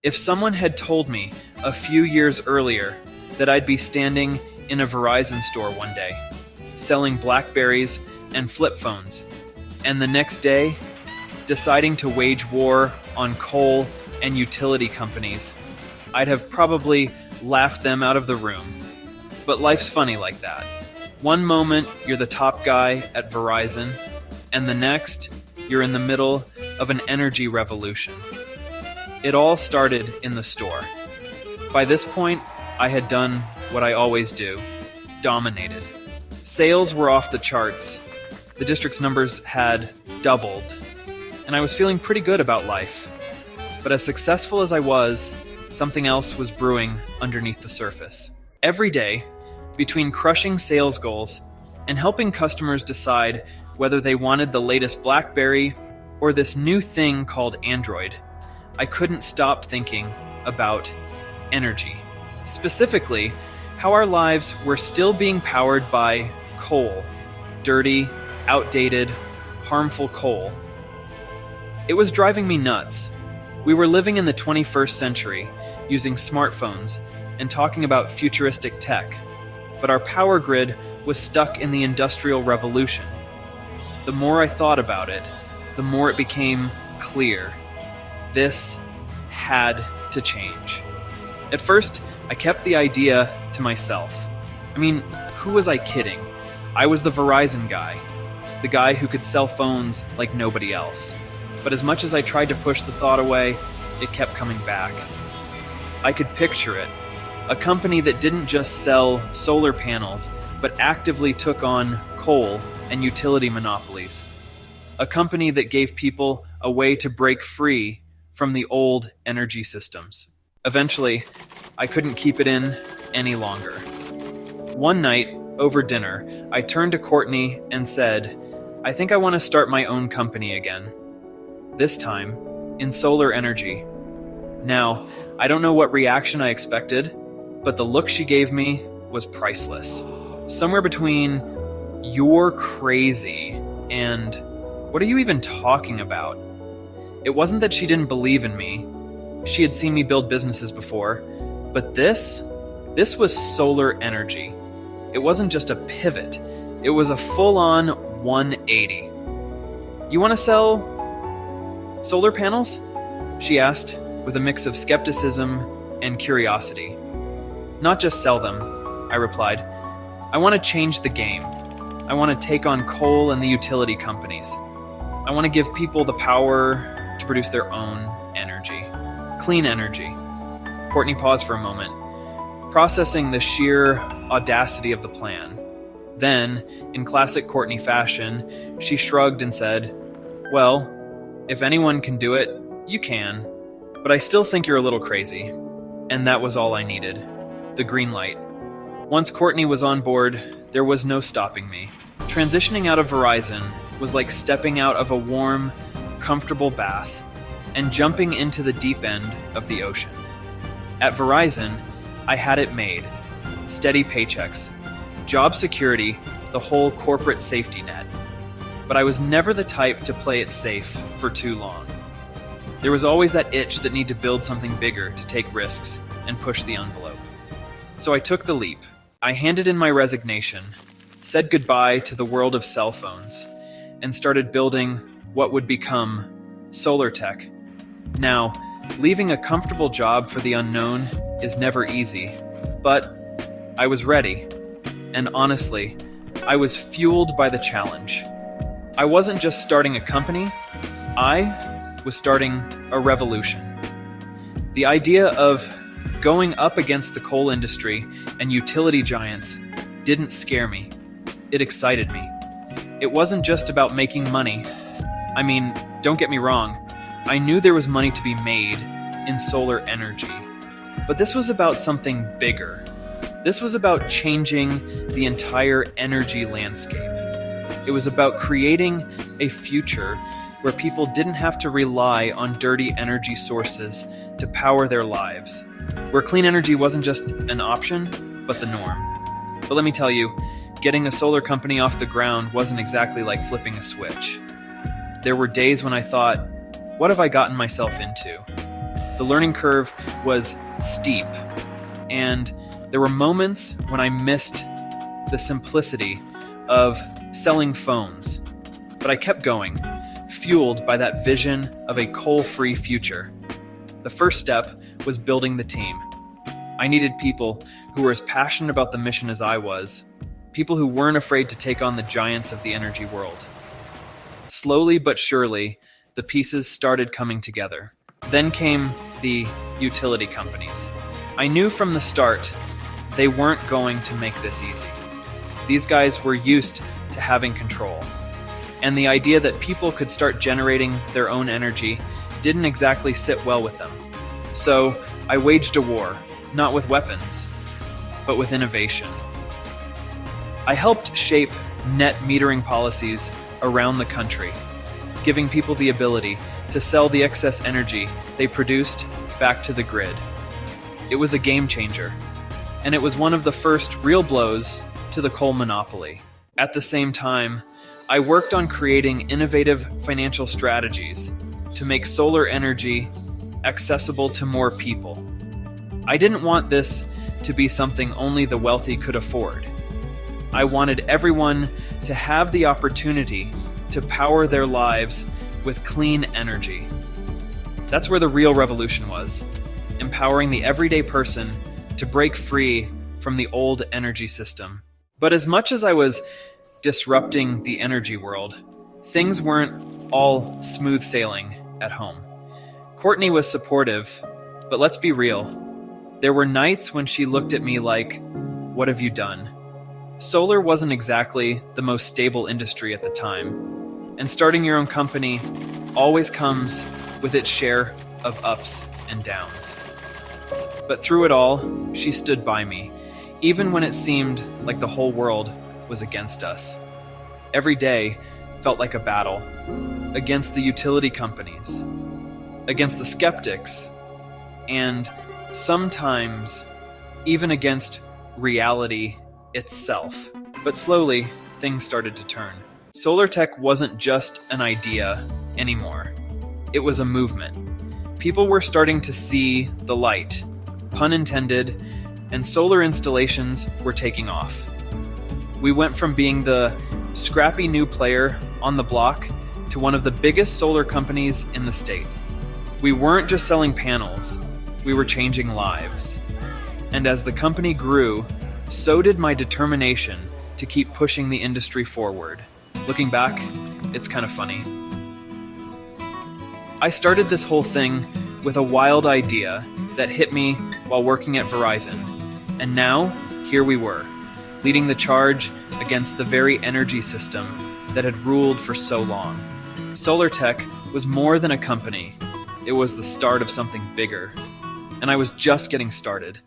If someone had told me a few years earlier that I'd be standing in a Verizon store one day, selling BlackBerries and flip phones, and the next day, deciding to wage war on coal and utility companies, I'd have probably laughed them out of the room. But life's funny like that. One moment, you're the top guy at Verizon, and the next, you're in the middle of an energy revolution. It all started in the store. By this point, I had done what I always do, dominated. Sales were off the charts. The district's numbers had doubled, and I was feeling pretty good about life. But as successful as I was, something else was brewing underneath the surface. Every day, between crushing sales goals and helping customers decide whether they wanted the latest BlackBerry or this new thing called Android, I couldn't stop thinking about energy. Specifically, how our lives were still being powered by coal, dirty, outdated, harmful coal. It was driving me nuts. We were living in the 21st century, using smartphones and talking about futuristic tech, but our power grid was stuck in the Industrial Revolution. The more I thought about it, the more it became clear. This had to change. At first, I kept the idea to myself. I mean, who was I kidding? I was the Verizon guy, the guy who could sell phones like nobody else. But as much as I tried to push the thought away, it kept coming back. I could picture it. A company that didn't just sell solar panels, but actively took on coal and utility monopolies. A company that gave people a way to break free from the old energy systems. Eventually, I couldn't keep it in any longer. One night, over dinner, I turned to Courtney and said, I think I want to start my own company again. This time, in solar energy. Now, I don't know what reaction I expected, but the look she gave me was priceless. Somewhere between, "You're crazy," and "What are you even talking about?" It wasn't that she didn't believe in me. She had seen me build businesses before, but this was solar energy. It wasn't just a pivot. It was a full-on 180. "You want to sell solar panels?" she asked, with a mix of skepticism and curiosity. "Not just sell them," I replied. "I want to change the game. I want to take on coal and the utility companies. I want to give people the power to produce their own energy. Clean energy." Courtney paused for a moment, processing the sheer audacity of the plan. Then, in classic Courtney fashion, she shrugged and said, "Well, if anyone can do it, you can. But I still think you're a little crazy." And that was all I needed. The green light. Once Courtney was on board, there was no stopping me. Transitioning out of Verizon was like stepping out of a warm, comfortable bath and jumping into the deep end of the ocean. At Verizon, I had it made. Steady paychecks, job security, the whole corporate safety net. But I was never the type to play it safe for too long. There was always that itch that needed to build something bigger, to take risks and push the envelope. So I took the leap. I handed in my resignation, said goodbye to the world of cell phones, and started building what would become Solartek. Now, leaving a comfortable job for the unknown is never easy, but I was ready. And honestly, I was fueled by the challenge. I wasn't just starting a company, I was starting a revolution. The idea of going up against the coal industry and utility giants didn't scare me. It excited me. It wasn't just about making money. I mean, don't get me wrong, I knew there was money to be made in solar energy. But this was about something bigger. This was about changing the entire energy landscape. It was about creating a future where people didn't have to rely on dirty energy sources to power their lives, where clean energy wasn't just an option, but the norm. But let me tell you, getting a solar company off the ground wasn't exactly like flipping a switch. There were days when I thought, what have I gotten myself into? The learning curve was steep, and there were moments when I missed the simplicity of selling phones. But I kept going, fueled by that vision of a coal-free future. The first step was building the team. I needed people who were as passionate about the mission as I was, people who weren't afraid to take on the giants of the energy world. Slowly but surely, the pieces started coming together. Then came the utility companies. I knew from the start they weren't going to make this easy. These guys were used to having control, and the idea that people could start generating their own energy didn't exactly sit well with them. So I waged a war, not with weapons, but with innovation. I helped shape net metering policies around the country, giving people the ability to sell the excess energy they produced back to the grid. It was a game changer, and it was one of the first real blows to the coal monopoly. At the same time, I worked on creating innovative financial strategies to make solar energy accessible to more people. I didn't want this to be something only the wealthy could afford. I wanted everyone to have the opportunity to power their lives with clean energy. That's where the real revolution was, empowering the everyday person to break free from the old energy system. But as much as I was disrupting the energy world, things weren't all smooth sailing at home. Courtney was supportive, but let's be real. There were nights when she looked at me like, "What have you done?" Solar wasn't exactly the most stable industry at the time, and starting your own company always comes with its share of ups and downs. But through it all, she stood by me, even when it seemed like the whole world was against us. Every day felt like a battle, against the utility companies, against the skeptics, and sometimes even against reality itself. But slowly, things started to turn. Solartek wasn't just an idea anymore. It was a movement. People were starting to see the light, pun intended, and solar installations were taking off. We went from being the scrappy new player on the block to one of the biggest solar companies in the state. We weren't just selling panels, we were changing lives. And as the company grew, so did my determination to keep pushing the industry forward. Looking back, it's kind of funny. I started this whole thing with a wild idea that hit me while working at Verizon. And now, here we were, leading the charge against the very energy system that had ruled for so long. Solartek was more than a company. It was the start of something bigger. And I was just getting started.